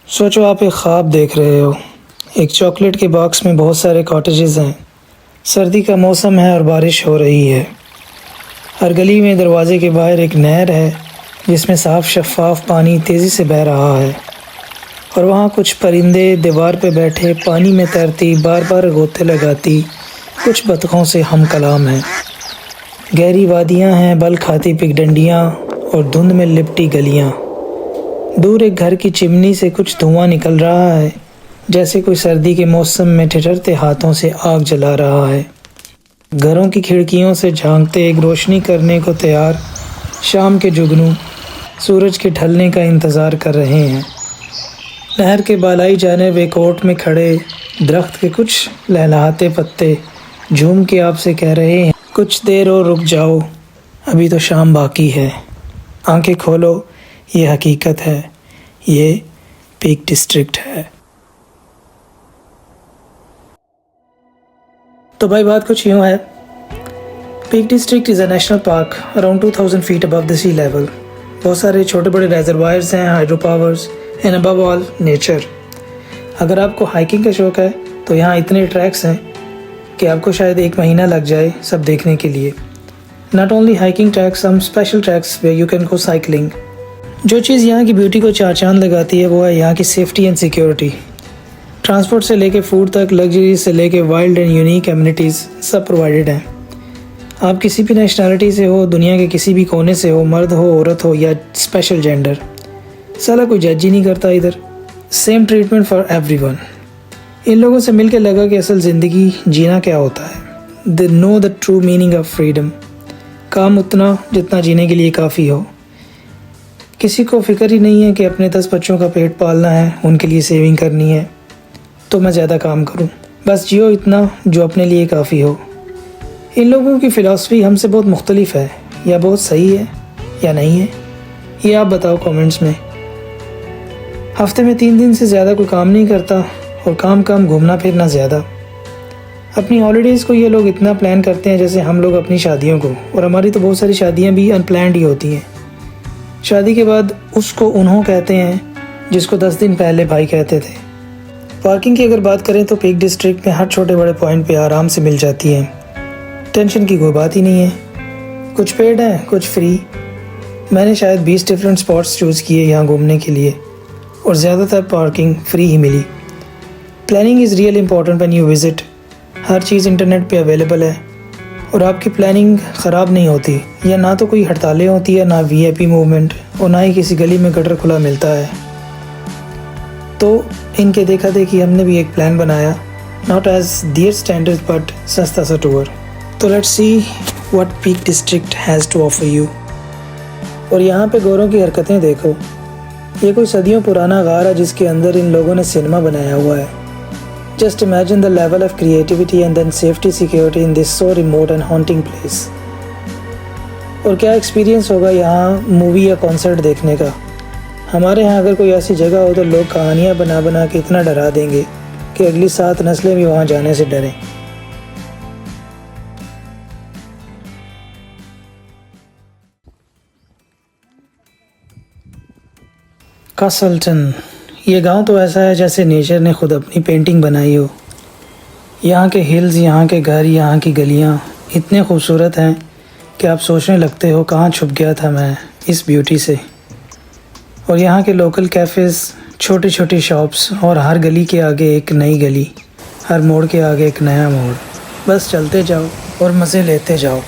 सोचो आप एक ख्वाब देख रहे हो। एक चॉकलेट के बॉक्स में बहुत सारे कॉटेजेस हैं। सर्दी का मौसम है और बारिश हो रही है। हर गली में दरवाजे के बाहर एक नहर है जिसमें साफ शफाफ पानी तेज़ी से बह रहा है। और वहाँ कुछ परिंदे दीवार पे बैठे पानी में तैरती बार बार गोते लगाती कुछ बतखों से हम कलाम हैं। गहरी वादियाँ हैं, बल खाती पिगडंडियाँ और धुंध में लिपटी गलियाँ। दूर एक घर की चिमनी से कुछ धुआं निकल रहा है, जैसे कोई सर्दी के मौसम में ठिठुरते हाथों से आग जला रहा है। घरों की खिड़कियों से झांकते एक रोशनी करने को तैयार शाम के जुगनू सूरज के ढलने का इंतज़ार कर रहे हैं। नहर के बालाई जानिब एक ओट में खड़े दरख्त के कुछ लहलहाते पत्ते झूम के आपसे कह रहे हैं, कुछ देर और रुक जाओ, अभी तो शाम बाकी है। आंखें खोलो, ये हकीकत है, ये पीक डिस्ट्रिक्ट है। तो भाई बात कुछ यूँ है। Peak District is a national park around 2000 feet above the sea level. बहुत सारे छोटे बड़े रेजरवायर्स हैं, hydro powers and above all nature. अगर आपको हाइकिंग का शौक़ है तो यहाँ इतने ट्रैक्स हैं कि आपको शायद 1 महीना लग जाए सब देखने के लिए। Not only hiking tracks, some special tracks where you can go cycling. जो चीज़ यहाँ की ब्यूटी को चार चांद लगाती है वो है यहाँ की सेफ्टी एंड सिक्योरिटी। ट्रांसपोर्ट से लेके फूड तक, लग्जरी से लेके वाइल्ड एंड यूनिक एमिनिटीज़ सब प्रोवाइडेड हैं। आप किसी भी नेशनैलिटी से हो, दुनिया के किसी भी कोने से हो, मर्द हो, औरत हो या स्पेशल जेंडर, साला कोई जज ही नहीं करता इधर। Same treatment for everyone. इन लोगों से मिलकर लगा कि असल ज़िंदगी जीना क्या होता है। They know the true meaning of freedom. काम उतना जितना जीने के लिए काफ़ी हो। किसी को फिक्र ही नहीं है कि अपने 10 बच्चों का पेट पालना है, उनके लिए सेविंग करनी है तो मैं ज़्यादा काम करूं। बस जियो इतना जो अपने लिए काफ़ी हो। इन लोगों की फ़िलासफ़ी हमसे बहुत मुख्तलिफ है, या बहुत सही है या नहीं है, ये आप बताओ कमेंट्स में। हफ्ते में 3 दिन से ज़्यादा कोई काम नहीं करता और काम घूमना फिरना ज़्यादा। अपनी हॉलीडेज़ को ये लोग इतना प्लान करते हैं जैसे हम लोग अपनी शादियों को। और हमारी तो बहुत सारी शादियाँ भी अनप्लान्ड ही होती हैं। शादी के बाद उसको उन्हों कहते हैं जिसको 10 दिन पहले भाई कहते थे। पार्किंग की अगर बात करें तो पीक डिस्ट्रिक्ट में हर छोटे बड़े पॉइंट पे आराम से मिल जाती है। टेंशन की कोई बात ही नहीं है। कुछ पेड है, कुछ फ्री। मैंने शायद 20 डिफरेंट स्पॉट्स चूज़ किए यहाँ घूमने के लिए और ज़्यादातर पार्किंग फ्री ही मिली। Planning is real important when you visit. हर चीज़ इंटरनेट पे अवेलेबल है और आपकी प्लानिंग ख़राब नहीं होती। या ना तो कोई हड़तालें होती है, ना वीआईपी मूवमेंट, और ना ही किसी गली में गटर खुला मिलता है। तो इनके देखा देखी हमने भी एक प्लान बनाया, not as their standard but सस्ता सा टूर। तो let's see what Peak District has to offer you. और यहाँ पे गोरों की हरकतें देखो। ये कोई सदियों पुराना गार है जिसके अंदर इन लोगों ने सिनेमा बनाया हुआ है। Just imagine the level of creativity and then safety security in this so remote and haunting place. और क्या एक्सपीरियंस होगा यहाँ मूवी या कॉन्सर्ट देखने का। हमारे यहाँ अगर कोई ऐसी जगह हो तो लोग कहानियाँ बना बना के इतना डरा देंगे कि अगली 7 नस्लें भी वहाँ जाने से डरें। कासल्टन, ये गांव तो ऐसा है जैसे नेचर ने खुद अपनी पेंटिंग बनाई हो। यहाँ के हिल्स, यहाँ के घर, यहाँ की गलियाँ इतने खूबसूरत हैं कि आप सोचने लगते हो कहाँ छुप गया था मैं इस ब्यूटी से। और यहाँ के लोकल कैफ़ेज़, छोटी छोटी शॉप्स और हर गली के आगे एक नई गली, हर मोड़ के आगे एक नया मोड़। बस चलते जाओ और मज़े लेते जाओ।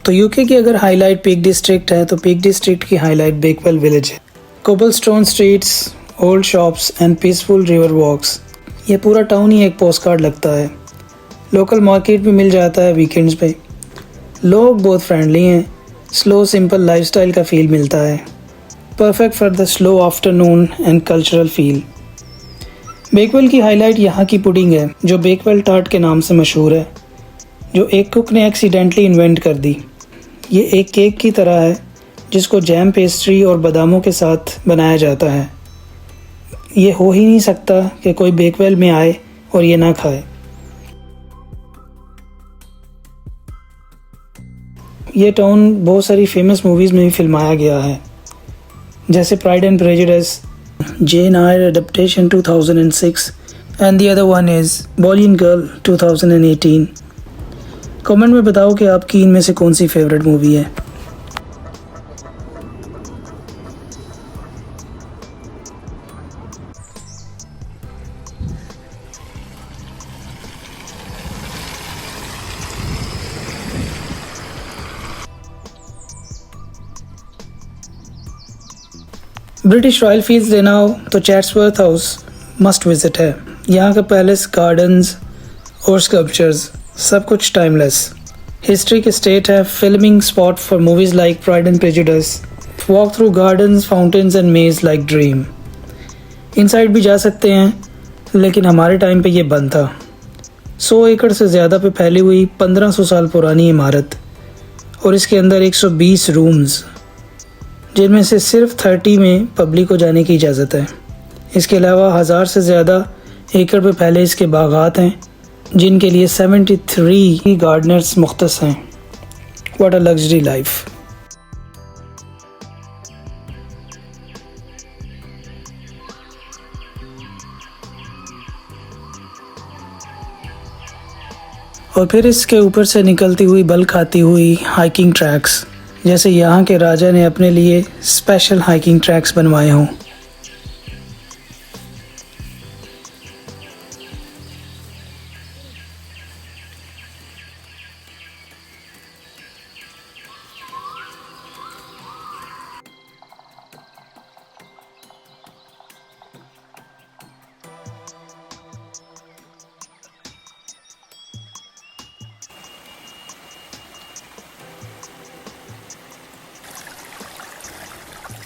तो यूके की अगर हाईलाइट पीक डिस्ट्रिक्ट है तो पीक डिस्ट्रिक्ट की हाईलाइट बेकवेल विलेज है। Cobblestone streets, old shops and peaceful river walks, ये पूरा टाउन ही एक पोस्ट कार्ड लगता है। लोकल मार्केट भी मिल जाता है वीकेंड्स पे। लोग बहुत फ्रेंडली हैं। स्लो सिंपल लाइफस्टाइल का फील मिलता है। Perfect for the slow afternoon and cultural feel. Bakewell की हाईलाइट यहाँ की पुडिंग है जो बेकवेल टार्ट के नाम से मशहूर है, जो एक कुक ने एक्सीडेंटली इन्वेंट कर दी। ये एक केक की तरह है जिसको जैम, पेस्ट्री और बादामों के साथ बनाया जाता है। ये हो ही नहीं सकता कि कोई बेकवेल में आए और ये ना खाए। ये टाउन बहुत सारी फेमस मूवीज़ में भी फिल्माया गया है, जैसे Pride and Prejudice, Jane Eyre adaptation 2006 and the other one is Boleyn girl 2018। Comment में बताओ कि आपकी इनमें से कौन सी फेवरेट मूवी है। ब्रिटिश रॉयल फील्ड्स लेनाओ तो चैट्सवर्थ हाउस मस्ट विजिट है। यहाँ का पैलेस, गार्डन्स और स्कल्पचर्स सब कुछ टाइमलेस। हिस्ट्री के स्टेट है, filming spot for movies like pride and prejudice, walk through gardens, fountains and मेज लाइक ड्रीम। इनसाइड भी जा सकते हैं, लेकिन हमारे टाइम पे ये बंद था। 100 एकड़ से ज़्यादा पे फैली हुई 1500 साल पुरानी इमारत और इसके अंदर 120 रूम्स, जिनमें से सिर्फ 30 में पब्लिक को जाने की इजाज़त है। इसके अलावा 1000 से ज़्यादा एकड़ पे फैले इसके बागात हैं, जिनके लिए 73 गार्डनर्स मुख्तस हैं। What a luxury life. और फिर इसके ऊपर से निकलती हुई बल खाती हुई हाइकिंग ट्रैक्स, जैसे यहाँ के राजा ने अपने लिए स्पेशल हाइकिंग ट्रैक्स बनवाए हों।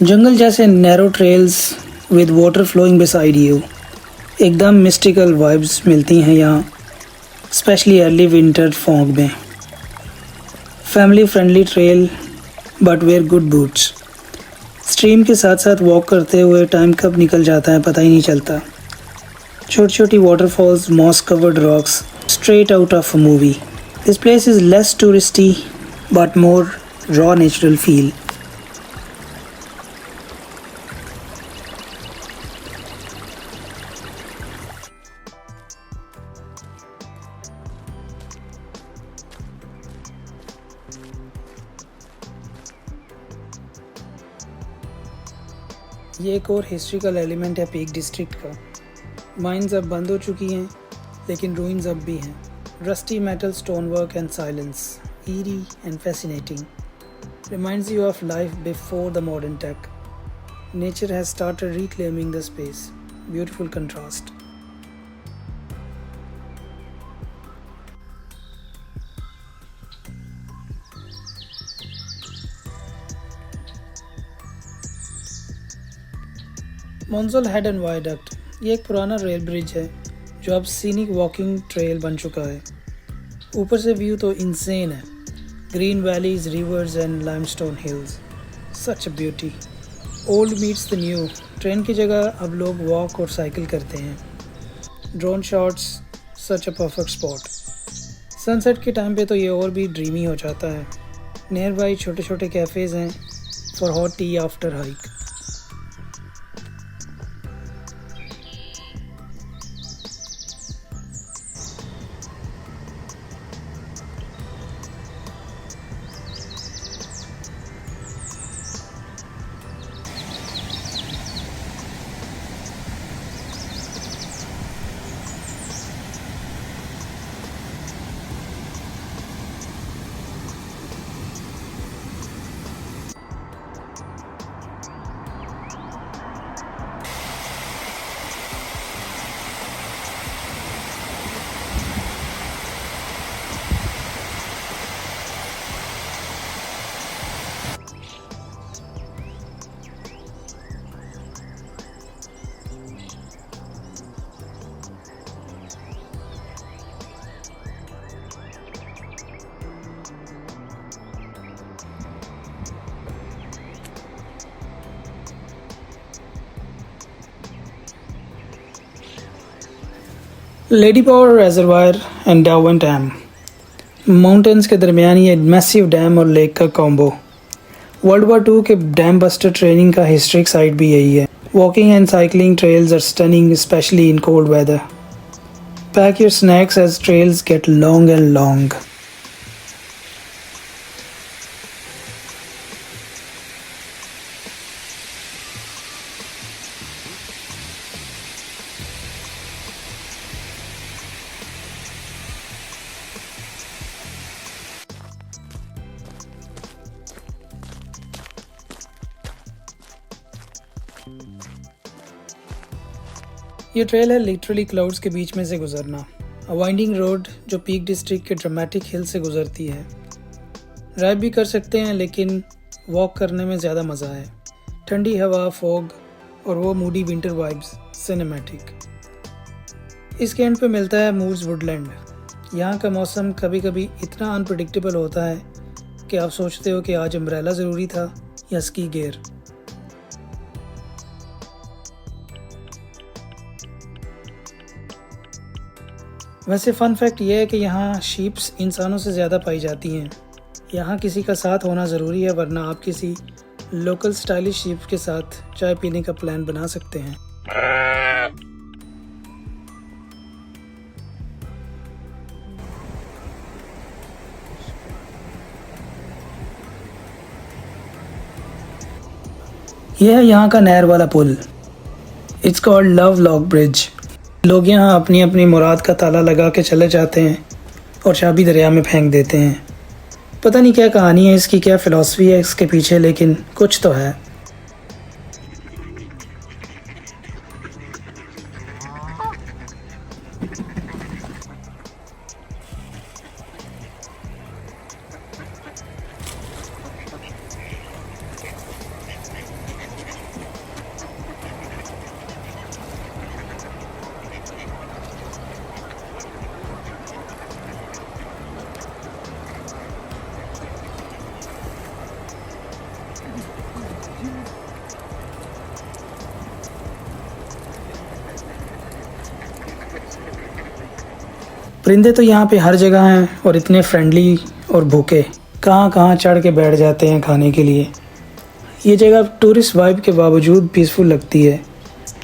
जंगल जैसे narrow trails with water flowing beside you, एकदम मिस्टिकल वाइब्स मिलती हैं यहाँ, स्पेशली अर्ली विंटर फॉग में। Family friendly trail but wear good boots. Stream के साथ साथ वॉक करते हुए टाइम कब निकल जाता है पता ही नहीं चलता। छोटी छोटी waterfalls, moss covered rocks, straight out of a movie. This place is less touristy but more raw natural feel. ये एक और हिस्ट्रिकल एलिमेंट है पीक डिस्ट्रिक्ट का। माइंस अब बंद हो चुकी हैं, लेकिन रूइंस अब भी हैं। Rusty metal, stone work and silence, eerie and fascinating, reminds you of life before the modern tech. Nature has started reclaiming the space. Beautiful contrast. Monsal Head and viaduct, ये एक पुराना रेल ब्रिज है जो अब scenic walking trail बन चुका है। ऊपर से व्यू तो इंसेन है, green valleys, reverse and limestone hills, such a beauty. Old meets the new. Train की जगह अब लोग वॉक और साइकिल करते हैं। Drone shots, such a perfect spot. Sunset के टाइम पे तो ये और भी ड्रीमी हो जाता है। नियर बाई छोटे छोटे कैफ़ेज़ हैं for hot tea after hike. Ladybower reservoir and down dam, mountains के दरमियान ये मैसिव डैम और लेक का कॉम्बो। वर्ल्ड वार II के डैम बस्टर ट्रेनिंग का हिस्ट्रिक साइट भी यही है। Walking and cycling trails are stunning, specially in cold weather. Pack your snacks as trails get long and long. ये trail है literally clouds के बीच में से गुजरना। अ वाइंडिंग रोड जो पीक डिस्ट्रिक्ट के ड्रामेटिक हिल से गुजरती है। ड्राइव भी कर सकते हैं लेकिन वॉक करने में ज़्यादा मज़ा है। ठंडी हवा, फॉग और वो मूडी विंटर वाइब्स, सिनेमैटिक। इसके एंड पे मिलता है मूव्स वुडलैंड। यहाँ का मौसम कभी कभी इतना अनप्रेडिक्टेबल होता है कि आप सोचते हो कि आज अम्ब्रेला ज़रूरी था या स्की गियर। वैसे फ़न फैक्ट ये है कि यहाँ शीप्स इंसानों से ज़्यादा पाई जाती हैं। यहाँ किसी का साथ होना ज़रूरी है, वरना आप किसी लोकल स्टाइलिश शीप के साथ चाय पीने का प्लान बना सकते हैं। यह है यहाँ का नहर वाला पुल। It's called love lock bridge. लोग यहाँ अपनी अपनी मुराद का ताला लगा के चले जाते हैं और चाबी दरिया में फेंक देते हैं। पता नहीं क्या कहानी है इसकी, क्या फ़िलॉसफी है इसके पीछे, लेकिन कुछ तो है। परिंदे तो यहाँ पे हर जगह हैं और इतने फ्रेंडली और भूखे, कहाँ कहाँ चढ़ के बैठ जाते हैं खाने के लिए। ये जगह टूरिस्ट वाइब के बावजूद पीसफुल लगती है।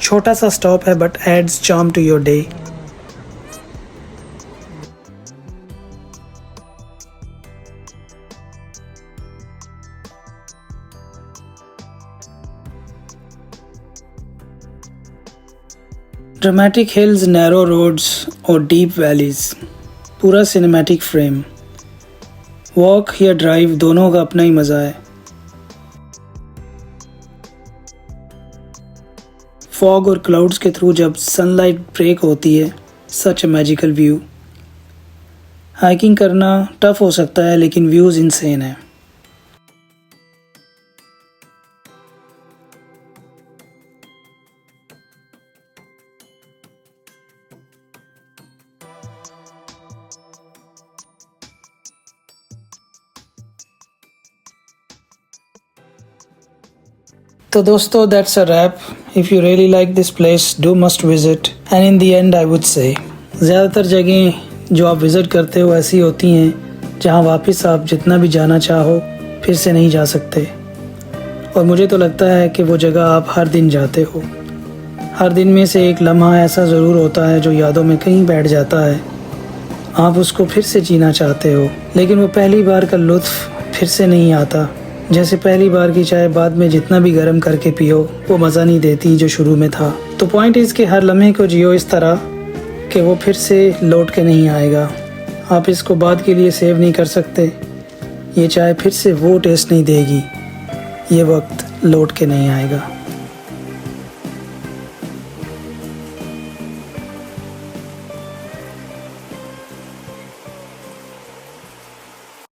छोटा सा स्टॉप है but adds charm to your day. Dramatic hills, narrow roads और डीप वैलीज, पूरा सिनेमैटिक फ्रेम। वॉक या ड्राइव दोनों का अपना ही मज़ा है। फॉग और क्लाउड्स के थ्रू जब सनलाइट ब्रेक होती है, such a magical view. Hiking करना टफ हो सकता है लेकिन व्यूज़ इंसेन है। तो दोस्तों, that's a wrap. If you really like this place, do must visit. And in the end I would say, ज़्यादातर जगहें जो आप विज़िट करते हो ऐसी होती हैं जहां वापस आप जितना भी जाना चाहो फिर से नहीं जा सकते। और मुझे तो लगता है कि वो जगह आप हर दिन जाते हो। हर दिन में से एक लम्हा ऐसा ज़रूर होता है जो यादों में कहीं बैठ जाता है। आप उसको फिर से जीना चाहते हो, लेकिन वो पहली बार का लुत्फ़ फिर से नहीं आता। जैसे पहली बार की चाय बाद में जितना भी गर्म करके पियो, वो मज़ा नहीं देती जो शुरू में था। तो पॉइंट इज़ कि हर लम्हे को जियो इस तरह कि वो फिर से लौट के नहीं आएगा। आप इसको बाद के लिए सेव नहीं कर सकते। ये चाय फिर से वो टेस्ट नहीं देगी। ये वक्त लौट के नहीं आएगा।